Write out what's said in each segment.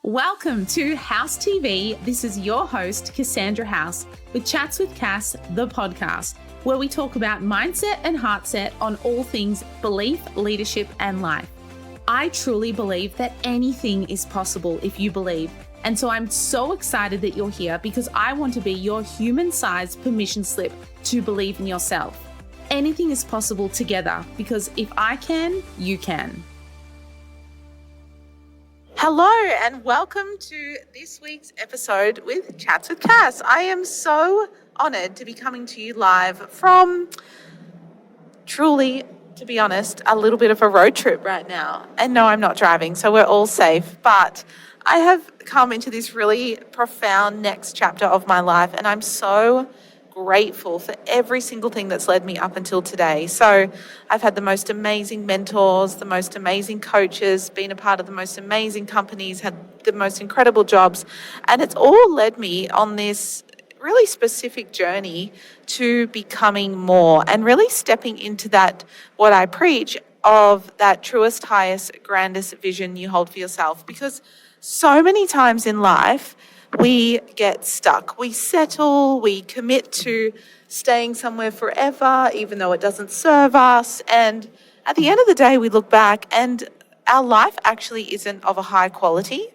Welcome to House TV. This is your host, Cassandra House, with Chats with Cass, the podcast, where we talk about mindset and heartset on all things belief, leadership, and life. I truly believe that anything is possible if you believe. And so I'm so excited that you're here because I want to be your human-sized permission slip to believe in yourself. Anything is possible together because if I can, you can. Hello and welcome to this week's episode with Chats with Cass. I am so honoured to be coming to you live from truly, to be honest, a little bit of a road trip right now. And no, I'm not driving, so we're all safe. But I have come into this really profound next chapter of my life, and I'm so grateful for every single thing that's led me up until today. So I've had the most amazing mentors, the most amazing coaches, been a part of the most amazing companies, had the most incredible jobs, and it's all led me on this really specific journey to becoming more and really stepping into that, what I preach of that truest, highest, grandest vision you hold for yourself. Because so many times in life, we get stuck. We settle, we commit to staying somewhere forever, even though it doesn't serve us. And at the end of the day, we look back and our life actually isn't of a high quality.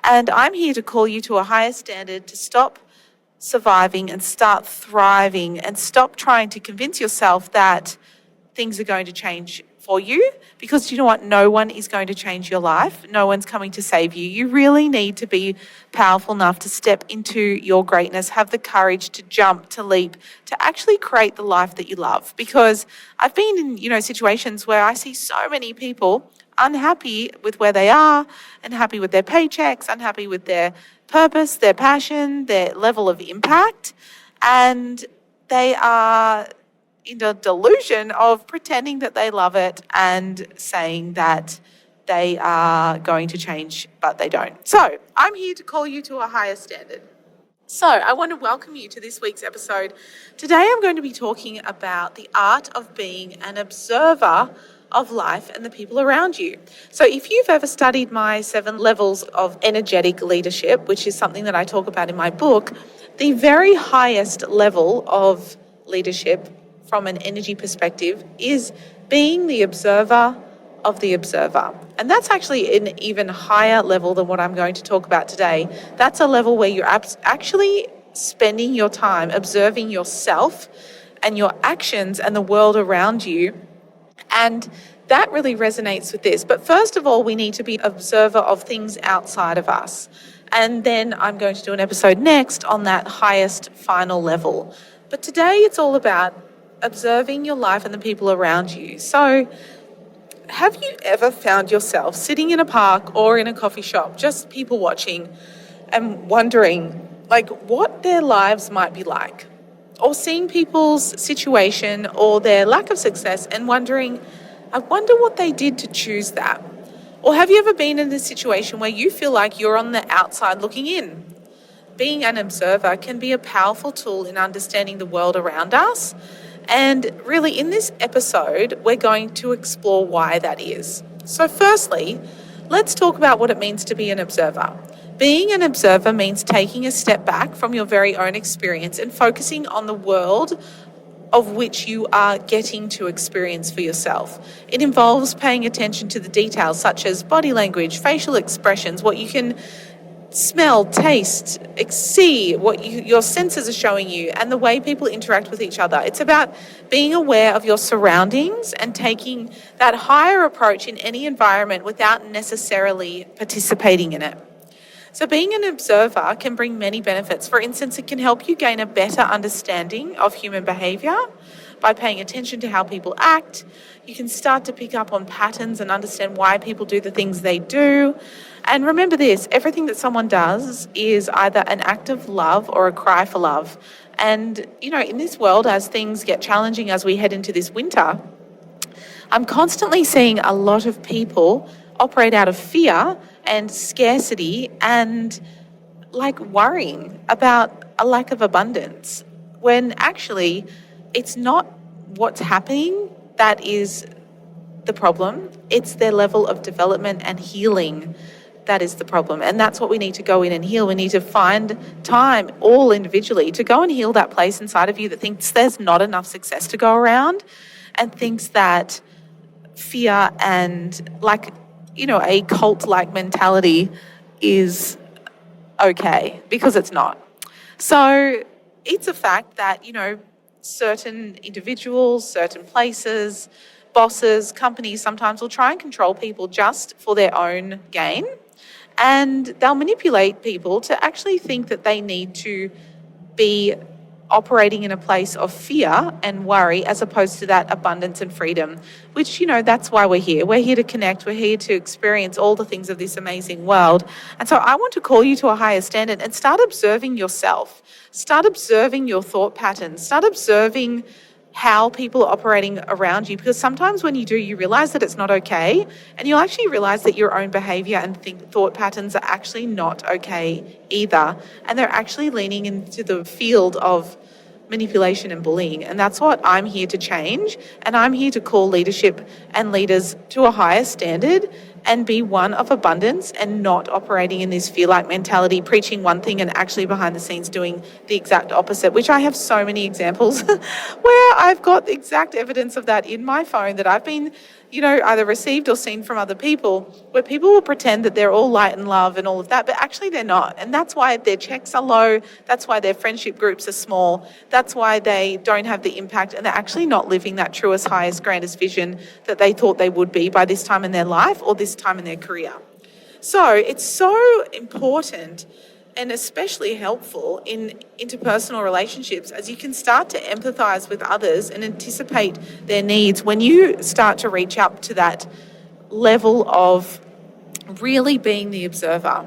And I'm here to call you to a higher standard, to stop surviving and start thriving, and stop trying to convince yourself that things are going to change for you, because you know what? No one is going to change your life. No one's coming to save you. You really need to be powerful enough to step into your greatness, have the courage to jump, to leap, to actually create the life that you love. Because I've been in, situations where I see so many people unhappy with where they are, unhappy with their paychecks, unhappy with their purpose, their passion, their level of impact, and they are in a delusion of pretending that they love it and saying that they are going to change, but they don't. So I'm here to call you to a higher standard. So I want to welcome you to this week's episode. Today I'm going to be talking about the art of being an observer of life and the people around you. So if you've ever studied my 7 levels of energetic leadership, which is something that I talk about in my book, the very highest level of leadership from an energy perspective is being the observer of the observer. And that's actually an even higher level than what I'm going to talk about today. That's a level where you're actually spending your time observing yourself and your actions and the world around you. And that really resonates with this. But first of all, we need to be observer of things outside of us. And then I'm going to do an episode next on that highest final level. But today it's all about observing your life and the people around you. So have you ever found yourself sitting in a park or in a coffee shop, just people watching and wondering what their lives might be like? Or seeing people's situation or their lack of success and wondering, I wonder what they did to choose that. Or have you ever been in a situation where you feel like you're on the outside looking in? Being an observer can be a powerful tool in understanding the world around us. And really, in this episode, we're going to explore why that is. So firstly, let's talk about what it means to be an observer. Being an observer means taking a step back from your very own experience and focusing on the world of which you are getting to experience for yourself. It involves paying attention to the details such as body language, facial expressions, what you can smell, taste, see, what your senses are showing you, and the way people interact with each other. It's about being aware of your surroundings and taking that higher approach in any environment without necessarily participating in it. So being an observer can bring many benefits. For instance, it can help you gain a better understanding of human behavior by paying attention to how people act. You can start to pick up on patterns and understand why people do the things they do. And remember this, everything that someone does is either an act of love or a cry for love. And, in this world, as things get challenging as we head into this winter, I'm constantly seeing a lot of people operate out of fear and scarcity and worrying about a lack of abundance, when actually it's not what's happening that is the problem. It's their level of development and healing that is the problem. And that's what we need to go in and heal. We need to find time, all individually, to go and heal that place inside of you that thinks there's not enough success to go around and thinks that fear and a cult-like mentality is okay, because it's not. So it's a fact that, certain individuals, certain places, bosses, companies sometimes will try and control people just for their own gain. And they'll manipulate people to actually think that they need to be operating in a place of fear and worry as opposed to that abundance and freedom, which, that's why we're here. We're here to connect. We're here to experience all the things of this amazing world. And so I want to call you to a higher standard and start observing yourself. Start observing your thought patterns. Start observing how people are operating around you, because sometimes when you do, you realize that it's not okay, and you'll actually realize that your own behavior and thought patterns are actually not okay either, and they're actually leaning into the field of manipulation and bullying. And that's what I'm here to change, and I'm here to call leadership and leaders to a higher standard and be one of abundance and not operating in this fear-like mentality, preaching one thing and actually behind the scenes doing the exact opposite, which I have so many examples where I've got exact evidence of that in my phone that I've been, either received or seen from other people, where people will pretend that they're all light and love and all of that, but actually they're not. And that's why their checks are low. That's why their friendship groups are small. That's why they don't have the impact, and they're actually not living that truest, highest, grandest vision that they thought they would be by this time in their life or this time in their career. So it's so important and especially helpful in interpersonal relationships, as you can start to empathize with others and anticipate their needs when you start to reach up to that level of really being the observer.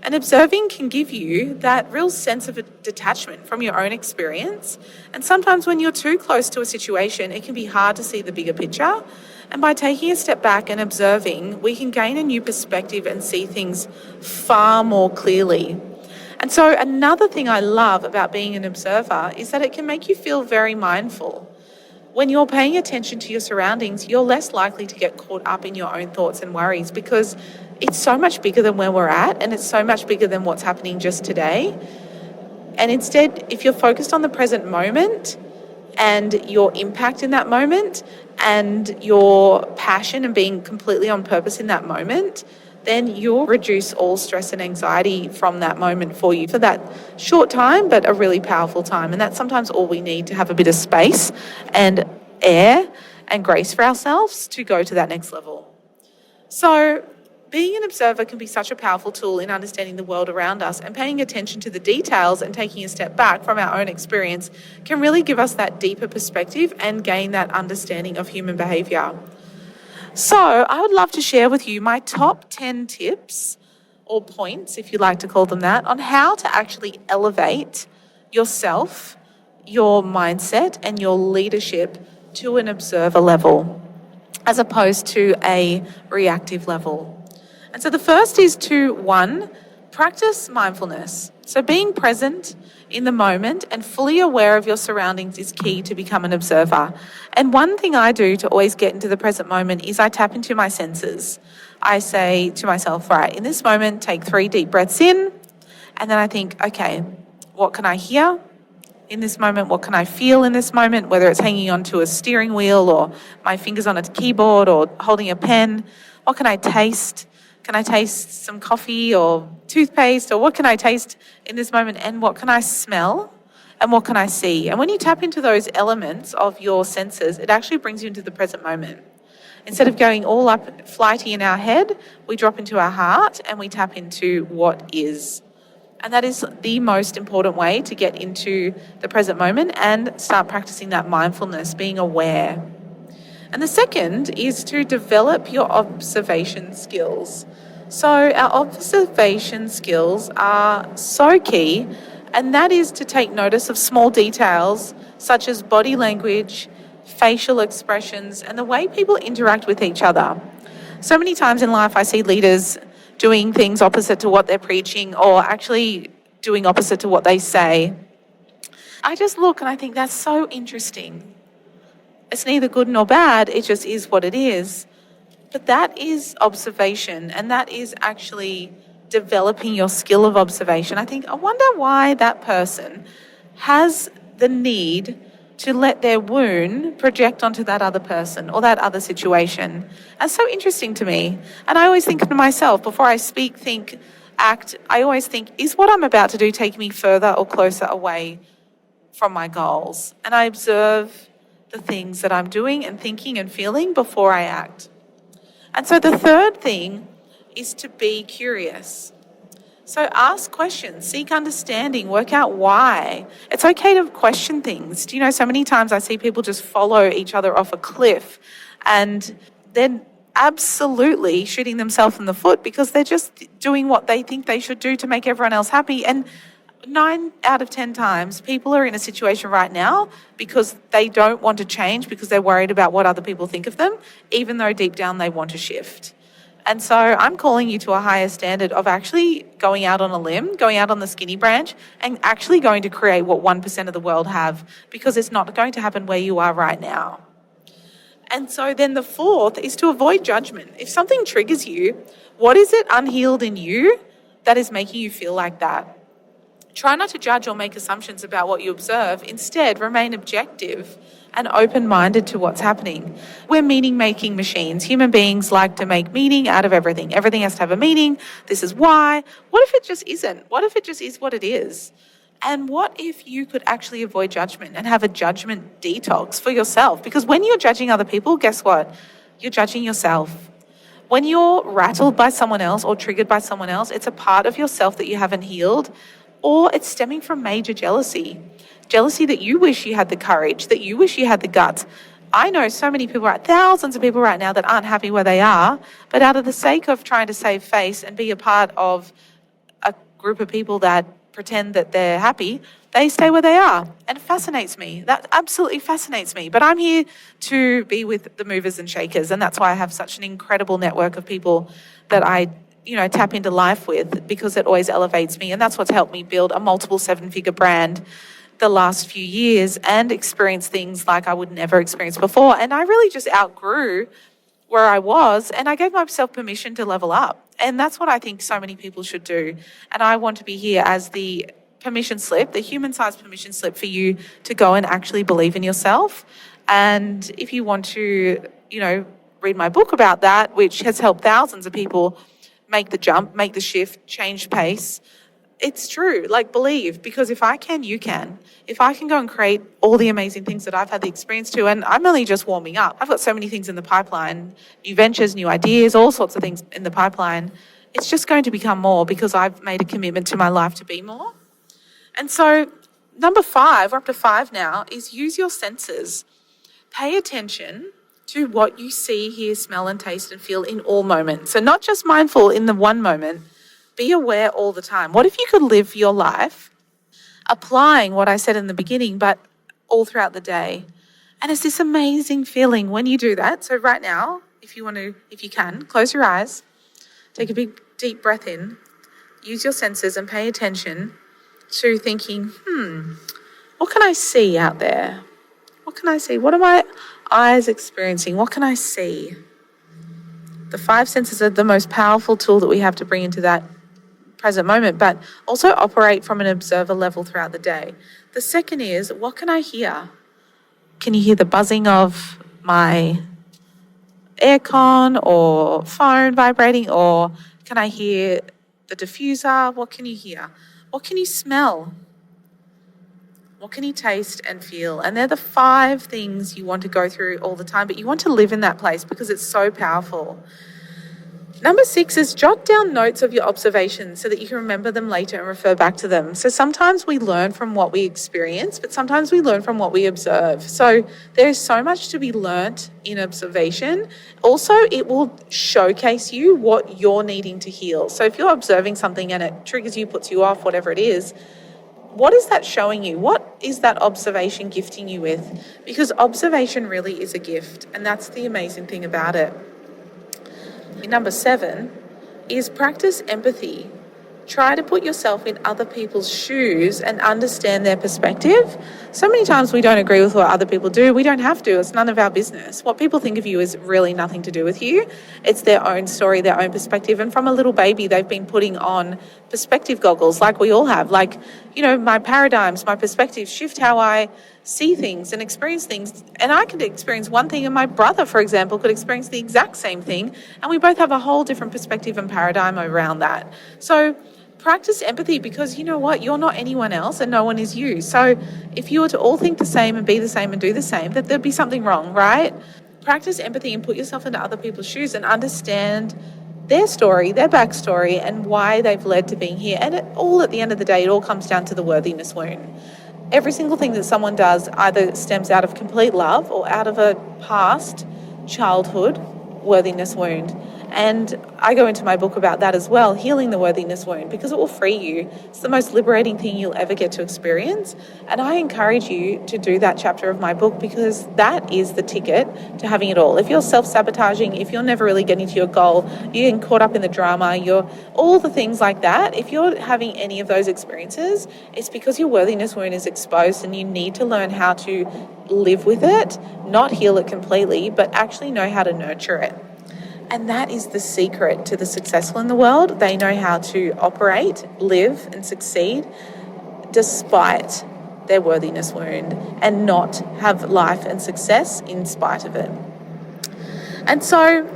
And observing can give you that real sense of a detachment from your own experience. And sometimes when you're too close to a situation, it can be hard to see the bigger picture. And by taking a step back and observing, we can gain a new perspective and see things far more clearly. And so another thing I love about being an observer is that it can make you feel very mindful. When you're paying attention to your surroundings, you're less likely to get caught up in your own thoughts and worries, because it's so much bigger than where we're at, and it's so much bigger than what's happening just today. And instead, if you're focused on the present moment and your impact in that moment and your passion and being completely on purpose in that moment, then you'll reduce all stress and anxiety from that moment for you for that short time, but a really powerful time. And that's sometimes all we need to have a bit of space and air and grace for ourselves to go to that next level. So being an observer can be such a powerful tool in understanding the world around us, and paying attention to the details and taking a step back from our own experience can really give us that deeper perspective and gain that understanding of human behavior. So I would love to share with you my top 10 tips, or points, if you like to call them that, on how to actually elevate yourself, your mindset, and your leadership to an observer level, as opposed to a reactive level. And so the first is to, 1, practice mindfulness. So being present in the moment and fully aware of your surroundings is key to become an observer. And one thing I do to always get into the present moment is I tap into my senses. I say to myself, right, in this moment, take 3 deep breaths in, and then I think, okay, what can I hear in this moment? What can I feel in this moment? Whether it's hanging onto a steering wheel or my fingers on a keyboard or holding a pen. What can I taste? Can I taste some coffee or toothpaste, or what can I taste in this moment? And what can I smell? And what can I see? And when you tap into those elements of your senses, it actually brings you into the present moment. Instead of going all up flighty in our head, we drop into our heart and we tap into what is. And that is the most important way to get into the present moment and start practicing that mindfulness, being aware. And the second is to develop your observation skills. So our observation skills are so key, and that is to take notice of small details such as body language, facial expressions, and the way people interact with each other. So many times in life I see leaders doing things opposite to what they're preaching, or actually doing opposite to what they say. I just look and I think that's so interesting. It's neither good nor bad, it just is what it is. But that is observation, and that is actually developing your skill of observation. I wonder why that person has the need to let their wound project onto that other person or that other situation. That's so interesting to me. And I always think to myself, before I speak, think, act, I always think, is what I'm about to do taking me further or closer away from my goals? And I observe the things that I'm doing and thinking and feeling before I act. And so the third thing is to be curious. So ask questions, seek understanding, work out why. It's okay to question things. Do you know, so many times I see people just follow each other off a cliff and then absolutely shooting themselves in the foot because they're just doing what they think they should do to make everyone else happy. And 9 out of 10 times, people are in a situation right now because they don't want to change because they're worried about what other people think of them, even though deep down they want to shift. And so I'm calling you to a higher standard of actually going out on a limb, going out on the skinny branch, and actually going to create what 1% of the world have, because it's not going to happen where you are right now. And so then the fourth is to avoid judgment. If something triggers you, what is it unhealed in you that is making you feel like that? Try not to judge or make assumptions about what you observe. Instead, remain objective and open-minded to what's happening. We're meaning-making machines. Human beings like to make meaning out of everything. Everything has to have a meaning. This is why. What if it just isn't? What if it just is what it is? And what if you could actually avoid judgment and have a judgment detox for yourself? Because when you're judging other people, guess what? You're judging yourself. When you're rattled by someone else or triggered by someone else, it's a part of yourself that you haven't healed, or it's stemming from major jealousy. Jealousy that you wish you had the courage, that you wish you had the guts. I know so many people, thousands of people right now that aren't happy where they are, but out of the sake of trying to save face and be a part of a group of people that pretend that they're happy, they stay where they are. And it fascinates me. That absolutely fascinates me. But I'm here to be with the movers and shakers, and that's why I have such an incredible network of people that I tap into life with, because it always elevates me. And that's what's helped me build a multiple 7-figure brand the last few years and experience things like I would never experience before. And I really just outgrew where I was, and I gave myself permission to level up. And that's what I think so many people should do. And I want to be here as the permission slip, the human-sized permission slip for you to go and actually believe in yourself. And if you want to, read my book about that, which has helped thousands of people make the jump, make the shift, change pace, it's true. Believe, because if I can, you can. If I can go and create all the amazing things that I've had the experience to, and I'm only just warming up. I've got so many things in the pipeline, new ventures, new ideas, all sorts of things in the pipeline. It's just going to become more because I've made a commitment to my life to be more. And so number 5, we're up to 5 now, is use your senses. Pay attention to what you see, hear, smell, and taste and feel in all moments. So not just mindful in the one moment, be aware all the time. What if you could live your life applying what I said in the beginning, but all throughout the day? And it's this amazing feeling when you do that. So right now, if you can, close your eyes, take a big, deep breath in, use your senses and pay attention to thinking, what can I see out there? What can I see? What are my eyes experiencing? What can I see? The 5 senses are the most powerful tool that we have to bring into that present moment, but also operate from an observer level throughout the day. The second is, what can I hear? Can you hear the buzzing of my aircon or phone vibrating, or can I hear the diffuser? What can you hear? What can you smell? What can you taste and feel? And they're the 5 things you want to go through all the time, but you want to live in that place because it's so powerful. Number 6 is jot down notes of your observations so that you can remember them later and refer back to them. So sometimes we learn from what we experience, but sometimes we learn from what we observe. So there's so much to be learnt in observation. Also, it will showcase you what you're needing to heal. So if you're observing something and it triggers you, puts you off, whatever it is, what is that showing you? What is that observation gifting you with? Because observation really is a gift, and that's the amazing thing about it. Number 7 is practice empathy. try to put yourself in other people's shoes and understand their perspective. So many times we don't agree with what other people do. We don't have to. It's none of our business. What people think of you is really nothing to do with you. It's their own story, their own perspective. And from a little baby, they've been putting on perspective goggles like we all have. Like, my paradigms, my perspectives shift how I see things and experience things. And I could experience one thing and my brother, for example, could experience the exact same thing. And we both have a whole different perspective and paradigm around that. So practice empathy, because you know what? You're not anyone else and no one is you. So if you were to all think the same and be the same and do the same, that there'd be something wrong, right? Practice empathy and put yourself into other people's shoes and understand their story, their backstory, and why they've led to being here. And at the end of the day, it all comes down to the worthiness wound. Every single thing that someone does either stems out of complete love or out of a past childhood worthiness wound. And I go into my book about that as well, healing the worthiness wound, because it will free you. It's the most liberating thing you'll ever get to experience. And I encourage you to do that chapter of my book, because that is the ticket to having it all. If you're self-sabotaging, if you're never really getting to your goal, you're getting caught up in the drama, you're all the things like that, if you're having any of those experiences, it's because your worthiness wound is exposed and you need to learn how to live with it, not heal it completely, but actually know how to nurture it. And that is the secret to the successful in the world. They know how to operate, live, and succeed despite their worthiness wound, and not have life and success in spite of it. And so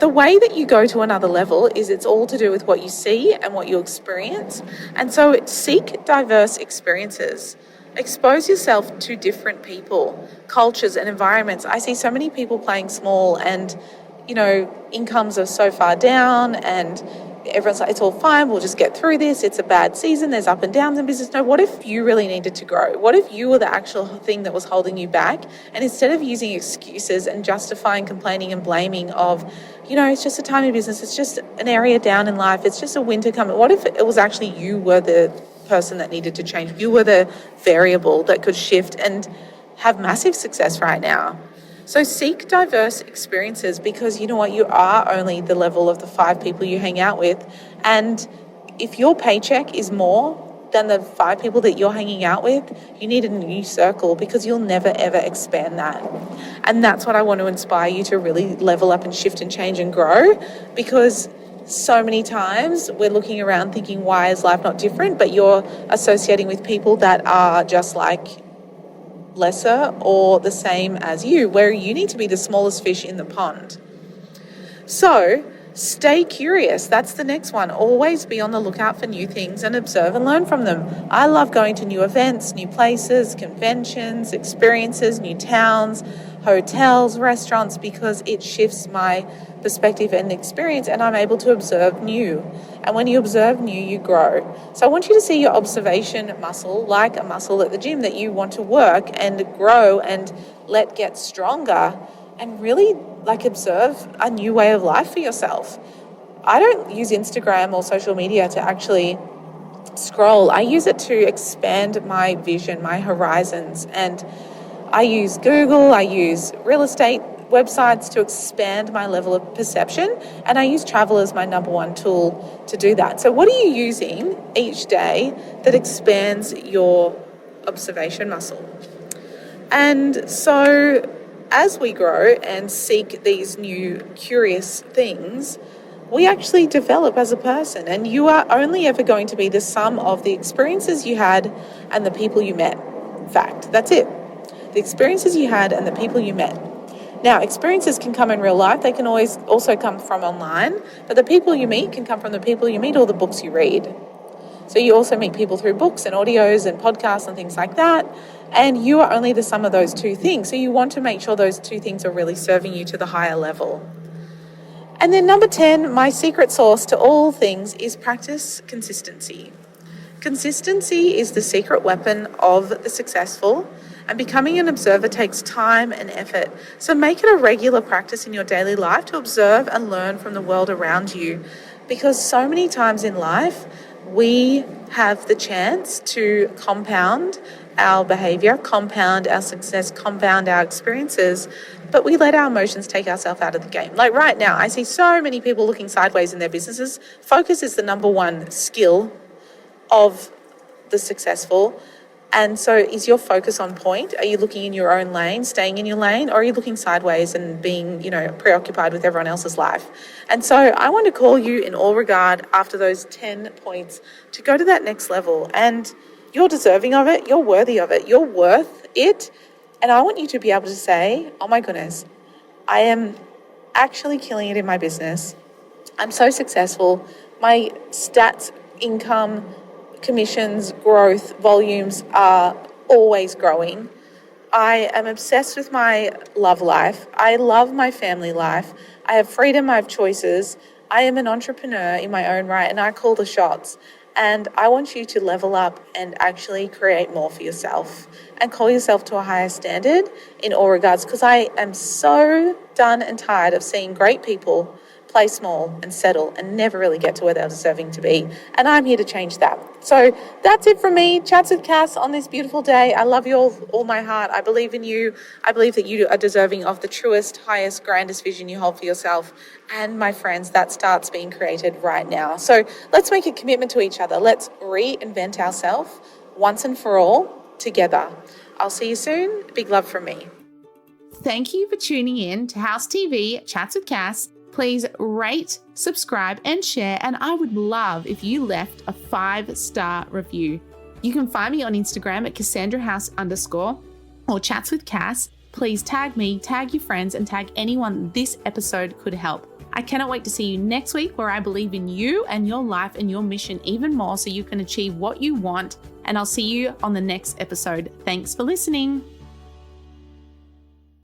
the way that you go to another level is it's all to do with what you see and what you experience. And so seek diverse experiences. Expose yourself to different people, cultures, and environments. I see so many people playing small and incomes are so far down and everyone's like, it's all fine, we'll just get through this, it's a bad season, there's up and downs in business. No, what if you really needed to grow? What if you were the actual thing that was holding you back? And instead of using excuses and justifying, complaining and blaming of, it's just a time in business, it's just an area down in life, it's just a winter coming. What if it was actually you were the person that needed to change? You were the variable that could shift and have massive success right now. So seek diverse experiences, because you know what? You are only the level of the 5 people you hang out with. And if your paycheck is more than the 5 people that you're hanging out with, you need a new circle, because you'll never, ever expand that. And that's what I want to inspire you to really level up and shift and change and grow, because so many times we're looking around thinking, why is life not different? But you're associating with people that are just like lesser or the same as you, where you need to be the smallest fish in the pond. So stay curious. That's the next one. Always be on the lookout for new things and observe and learn from them. I love going to new events, new places, conventions, experiences, new towns, hotels, restaurants, because it shifts my perspective and experience, and I'm able to observe new. And when you observe new, you grow. So I want you to see your observation muscle like a muscle at the gym that you want to work and grow and let get stronger, and really observe a new way of life for yourself. I don't use Instagram or social media to actually scroll. I use it to expand my vision, my horizons. And I use Google, I use real estate websites to expand my level of perception, and I use travel as my number one tool to do that. So what are you using each day that expands your observation muscle? And so as we grow and seek these new curious things, we actually develop as a person, and you are only ever going to be the sum of the experiences you had and the people you met. Fact, that's it. The experiences you had and the people you met. Now, experiences can come in real life. They can always also come from online, but the people you meet can come from the people you meet or the books you read. So you also meet people through books and audios and podcasts and things like that, and you are only the sum of those 2 things. So you want to make sure those 2 things are really serving you to the higher level. And then number 10, my secret sauce to all things is practice consistency. Consistency is the secret weapon of the successful, and becoming an observer takes time and effort. So make it a regular practice in your daily life to observe and learn from the world around you, because so many times in life we have the chance to compound our behavior, compound our success, compound our experiences but we let our emotions take ourselves out of the game. Like right now, I see so many people looking sideways in their businesses. Focus is the number one skill of the successful. And so is your focus on point? Are you looking in your own lane, staying in your lane, or are you looking sideways and being, preoccupied with everyone else's life? And so I want to call you in all regard after those 10 points to go to that next level. And you're deserving of it. You're worthy of it. You're worth it. And I want you to be able to say, oh my goodness, I am actually killing it in my business. I'm so successful. My stats, income, commissions, growth, volumes are always growing. I am obsessed with my love life. I love my family life. I have freedom. I have choices. I am an entrepreneur in my own right, and I call the shots. And I want you to level up and actually create more for yourself and call yourself to a higher standard in all regards, because I am so done and tired of seeing great people play small and settle and never really get to where they're deserving to be. And I'm here to change that. So that's it from me. Chats with Cass on this beautiful day. I love you all my heart. I believe in you. I believe that you are deserving of the truest, highest, grandest vision you hold for yourself. And my friends, that starts being created right now. So let's make a commitment to each other. Let's reinvent ourselves once and for all together. I'll see you soon. Big love from me. Thank you for tuning in to House TV Chats with Cass. Please rate, subscribe, and share. And I would love if you left a 5-star review. You can find me on Instagram at CassandraHouse_ or Chats with Cass. Please tag me, tag your friends, and tag anyone this episode could help. I cannot wait to see you next week, where I believe in you and your life and your mission even more so you can achieve what you want. And I'll see you on the next episode. Thanks for listening.